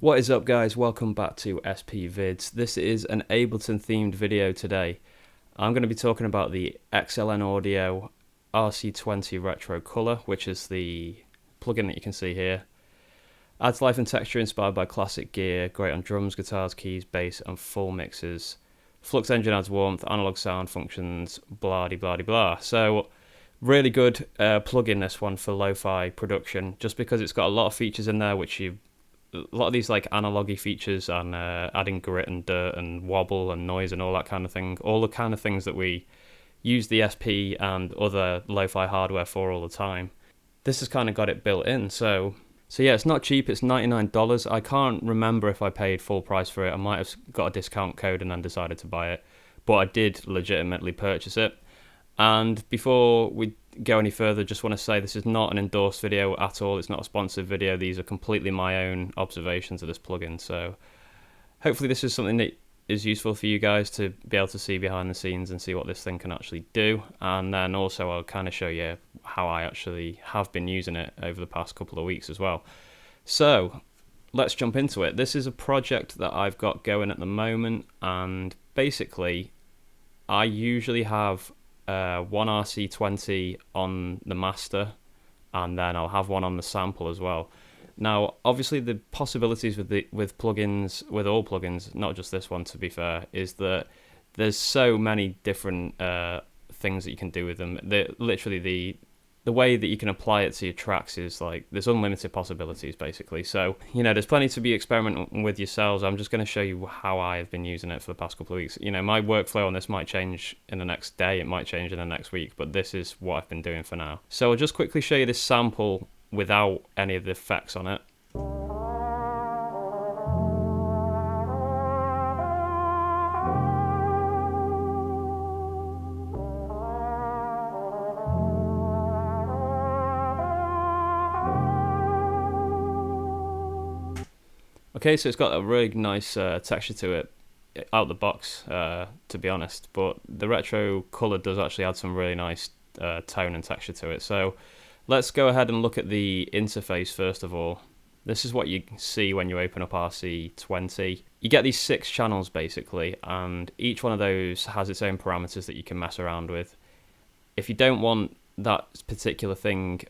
What is up, guys? Welcome back to SP Vids. This is an Ableton themed video today. I'm going to be talking about the XLN Audio RC-20 Retro Color, which is the plugin that you can see here. Adds life and texture inspired by classic gear, great on drums, guitars, keys, bass and full mixes. Flux engine adds warmth, analog sound functions, blah de blah de blah. So really good plugin, this one, for lo-fi production, just because it's got a lot of features in there which a lot of these like analogy features and adding grit and dirt and wobble and noise and all that kind of thing, all the kind of things that we use the SP and other lo-fi hardware for all the time. This has kind of got it built in. So yeah, it's not cheap. It's $99. I can't remember if I paid full price for it. I might have got a discount code and then decided to buy it, but I did legitimately purchase it. And before we go any further, just want to say this is not an endorsed video at all. It's not a sponsored video. These are completely my own observations of this plugin. So hopefully this is something that is useful for you guys to be able to see behind the scenes and see what this thing can actually do. And then also I'll kind of show you how I actually have been using it over the past couple of weeks as well. So let's jump into it. This is a project that I've got going at the moment, and basically I usually have one RC-20 on the master, and then I'll have one on the sample as well. Now, obviously, the possibilities with plugins, with all plugins, not just this one, to be fair, is that there's so many different things that you can do with them. Literally, the way that you can apply it to your tracks is like, there's unlimited possibilities, basically. So, you know, there's plenty to be experimenting with yourselves. I'm just going to show you how I have been using it for the past couple of weeks. You know, my workflow on this might change in the next day, it might change in the next week, but this is what I've been doing for now. So I'll just quickly show you this sample without any of the effects on it. Okay, so it's got a really nice texture to it out the box, to be honest, but the retro color does actually add some really nice tone and texture to it. So let's go ahead and look at the interface first of all. This is what you see when you open up RC-20. You get these 6 channels basically, and each one of those has its own parameters that you can mess around with. If you don't want that particular thing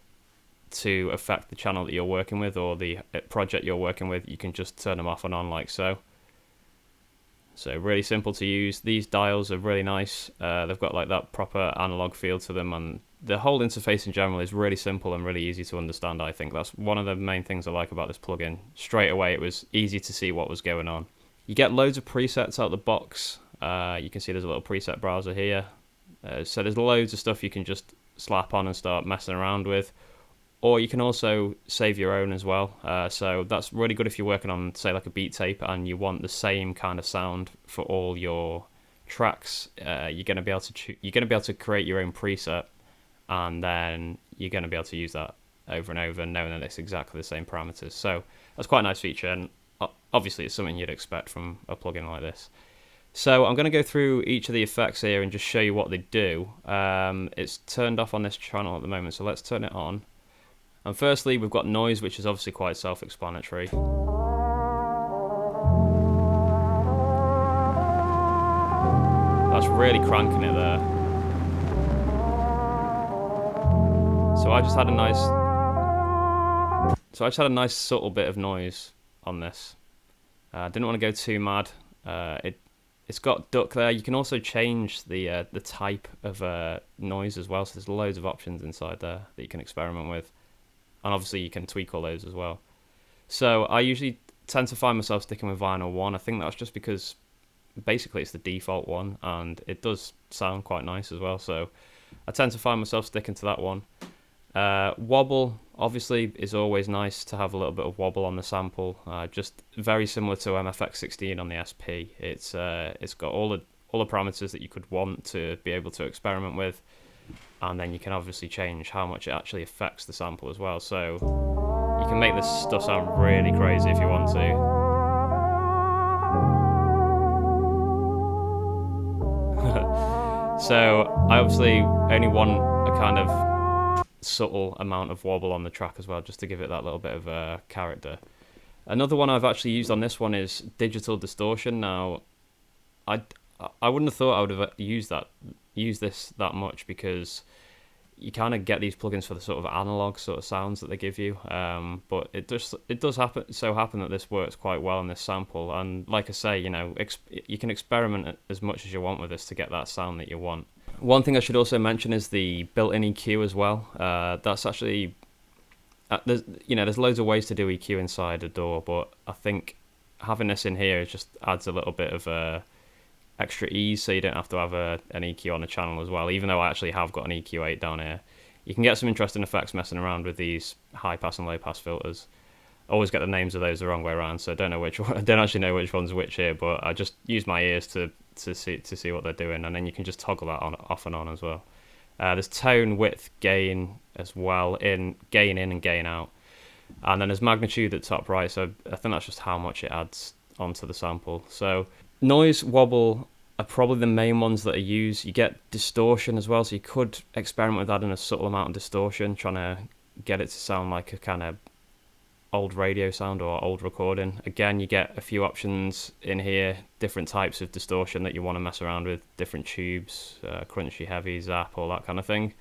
to affect the channel that you're working with or the project you're working with, you can just turn them off and on like so. So really simple to use. These dials are really nice. They've got like that proper analog feel to them, and the whole interface in general is really simple and really easy to understand. I think that's one of the main things I like about this plugin. Straight away it was easy to see what was going on. You get loads of presets out the box. You can see there's a little preset browser here. So there's loads of stuff you can just slap on and start messing around with. Or you can also save your own as well. So that's really good if you're working on, say, like a beat tape and you want the same kind of sound for all your tracks. You're going to be able to create your own preset, and then you're going to be able to use that over and over, knowing that it's exactly the same parameters. So that's quite a nice feature, and obviously it's something you'd expect from a plugin like this. So I'm going to go through each of the effects here and just show you what they do. It's turned off on this channel at the moment, so let's turn it on. And firstly, we've got noise, which is obviously quite self-explanatory. That's really cranking it there. So I just had a nice subtle bit of noise on this. Didn't want to go too mad. It's got duck there. You can also change the type of noise as well. So there's loads of options inside there that you can experiment with. And obviously you can tweak all those as well. So I usually tend to find myself sticking with vinyl 1. I think that's just because basically it's the default one and it does sound quite nice as well. So I tend to find myself sticking to that one. Wobble obviously is always nice to have a little bit of wobble on the sample. Just very similar to MFX16 on the SP. It's got all the parameters that you could want to be able to experiment with. And then you can obviously change how much it actually affects the sample as well. So you can make this stuff sound really crazy if you want to. So I obviously only want a kind of subtle amount of wobble on the track as well, just to give it that little bit of character. Another one I've actually used on this one is digital distortion. Now, I wouldn't have thought I would have used this that much, because you kind of get these plugins for the sort of analog sort of sounds that they give you. But it does happen that this works quite well in this sample. And like I say, you know, you can experiment as much as you want with this to get that sound that you want. One thing I should also mention is the built-in EQ as well. That's actually there's loads of ways to do EQ inside a DAW, but I think having this in here just adds a little bit of extra ease, so you don't have to have an EQ on the channel as well. Even though I actually have got an EQ8 down here, you can get some interesting effects messing around with these high pass and low pass filters. I always get the names of those the wrong way around, so I don't actually know which one's which here, but I just use my ears to see what they're doing, and then you can just toggle that on, off and on as well. There's tone, width, gain as well, gain in and gain out, and then there's magnitude at top right. So I think that's just how much it adds onto the sample. So noise, wobble are probably the main ones that are used. You get distortion as well, so you could experiment with adding a subtle amount of distortion, trying to get it to sound like a kind of old radio sound or old recording. Again, you get a few options in here, different types of distortion that you want to mess around with, different tubes, crunchy, heavy, zap, all that kind of thing.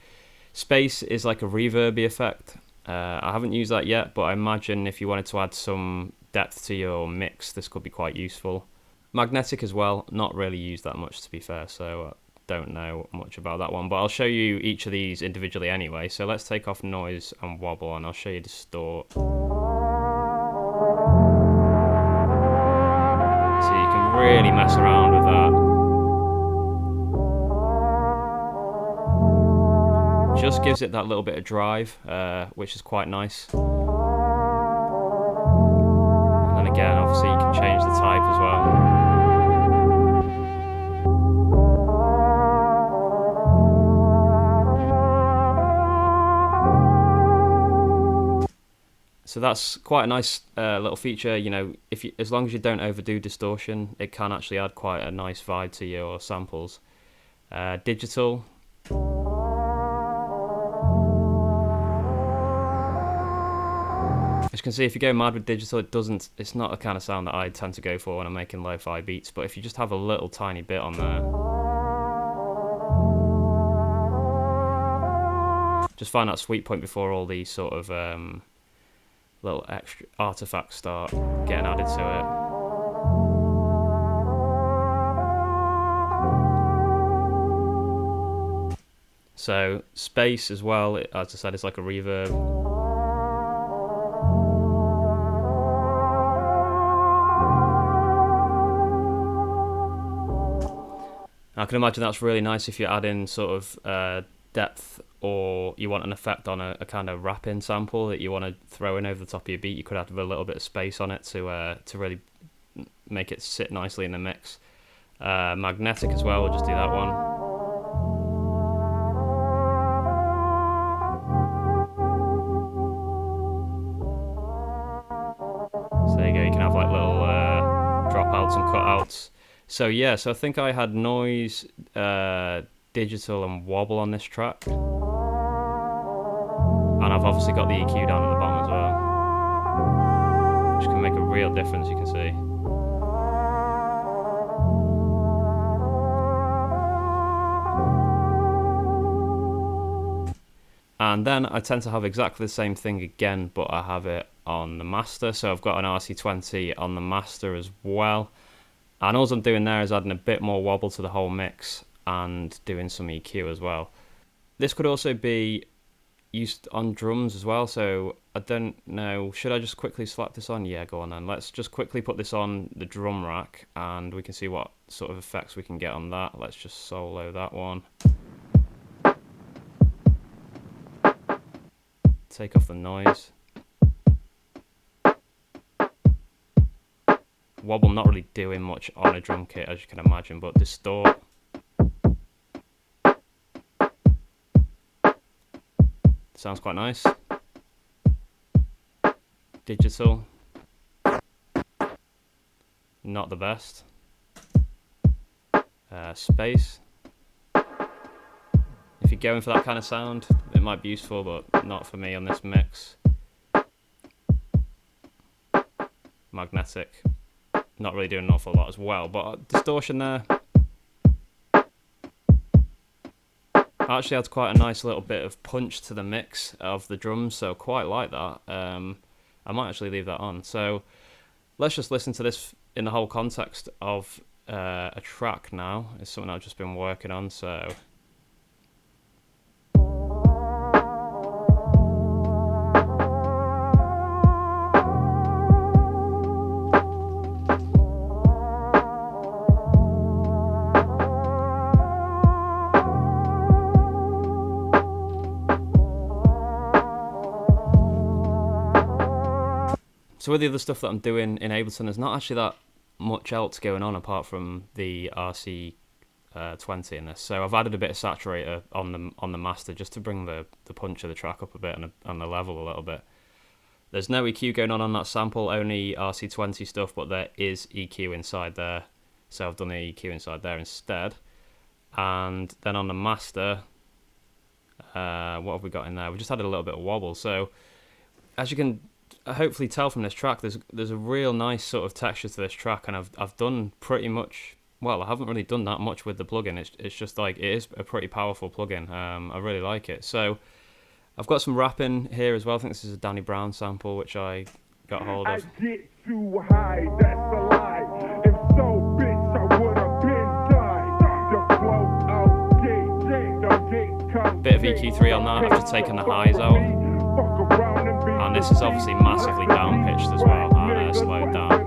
Space is like a reverby effect. I haven't used that yet, but I imagine if you wanted to add some depth to your mix, this could be quite useful. Magnetic as well, not really used that much to be fair, so don't know much about that one, but I'll show you each of these individually anyway. So let's take off noise and wobble, and I'll show you distort. So you can really mess around with that. Just gives it that little bit of drive, which is quite nice. And then again, obviously you can change the type as well. So that's quite a nice little feature. You know, as long as you don't overdo distortion, it can actually add quite a nice vibe to your samples. Digital. As you can see, if you go mad with digital, it's not a kind of sound that I tend to go for when I'm making lo-fi beats, but if you just have a little tiny bit on there, just find that sweet point before all these sort of little extra artifacts start getting added to it. So space as well, as I said, it's like a reverb. I can imagine that's really nice if you're adding sort of depth, or you want an effect on a kind of wrap-in sample that you want to throw in over the top of your beat. You could add a little bit of space on it to really make it sit nicely in the mix. Magnetic as well, we'll just do that one. So there you go, you can have like little dropouts and cutouts. So yeah, so I think I had noise, digital and wobble on this track. And I've obviously got the EQ down at the bottom as well, which can make a real difference, you can see. And then I tend to have exactly the same thing again, but I have it on the master. So I've got an RC-20 on the master as well. And all I'm doing there is adding a bit more wobble to the whole mix and doing some EQ as well. This could also be used on drums as well, so I don't know, should I just quickly slap this on? Yeah, go on then. Let's just quickly put this on the drum rack and we can see what sort of effects we can get on that. Let's just solo that one. Take off the noise. Wobble not really doing much on a drum kit, as you can imagine, but distort. Sounds quite nice. Digital. Not the best. Space. If you're going for that kind of sound, it might be useful, but not for me on this mix. magnetic, not really doing an awful lot as well. But distortion there actually adds quite a nice little bit of punch to the mix of the drums, so quite like that. I might actually leave that on. So let's just listen to this in the whole context of a track now. It's something I've just been working on, so... So with the other stuff that I'm doing in Ableton, there's not actually that much else going on apart from the RC-20 in this. So I've added a bit of saturator on the master just to bring the punch of the track up a bit and the level a little bit. There's no EQ going on that sample, only RC-20 stuff, but there is EQ inside there. So I've done the EQ inside there instead. And then on the master, what have we got in there? We just added a little bit of wobble. So as you can hopefully tell from this track, there's a real nice sort of texture to this track, and I've done pretty much, well, I haven't really done that much with the plugin. It's just like, it is a pretty powerful plugin. I really like it. So I've got some rapping here as well. I think this is a Danny Brown sample which I got hold of. I get too high, that's a lie. If so, bitch, I would have been died. Bit of EQ3 on that. I've just taken the highs out. And this is obviously massively down pitched as well, and slowed down.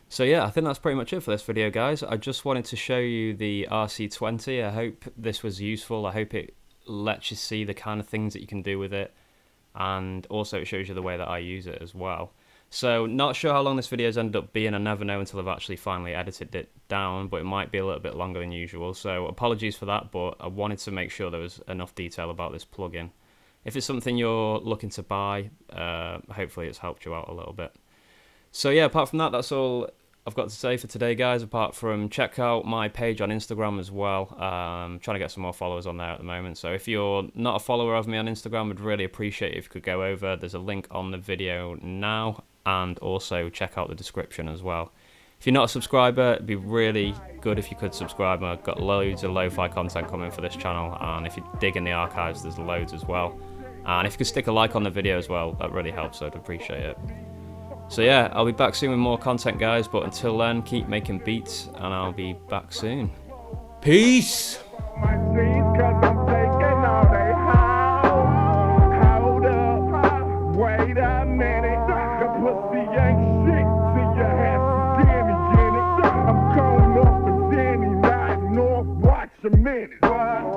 So yeah, I think that's pretty much it for this video, guys. I just wanted to show you the RC-20. I hope this was useful. I hope it lets you see the kind of things that you can do with it. And also it shows you the way that I use it as well. So not sure how long this video's ended up being. I never know until I've actually finally edited it down, but it might be a little bit longer than usual. So apologies for that, but I wanted to make sure there was enough detail about this plugin. If it's something you're looking to buy, hopefully it's helped you out a little bit. So yeah, apart from that, that's all I've got to say for today, guys, apart from check out my page on Instagram as well. I'm trying to get some more followers on there at the moment. So if you're not a follower of me on Instagram, I'd really appreciate it if you could go over. There's a link on the video now, and also check out the description as well. If you're not a subscriber, it'd be really good if you could subscribe. I've got loads of lo-fi content coming for this channel, and if you dig in the archives, there's loads as well. And if you could stick a like on the video as well, that really helps, so I'd appreciate it. So yeah, I'll be back soon with more content, guys, but until then, keep making beats, and I'll be back soon. Peace!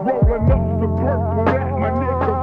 Rolling up the purple at my nigga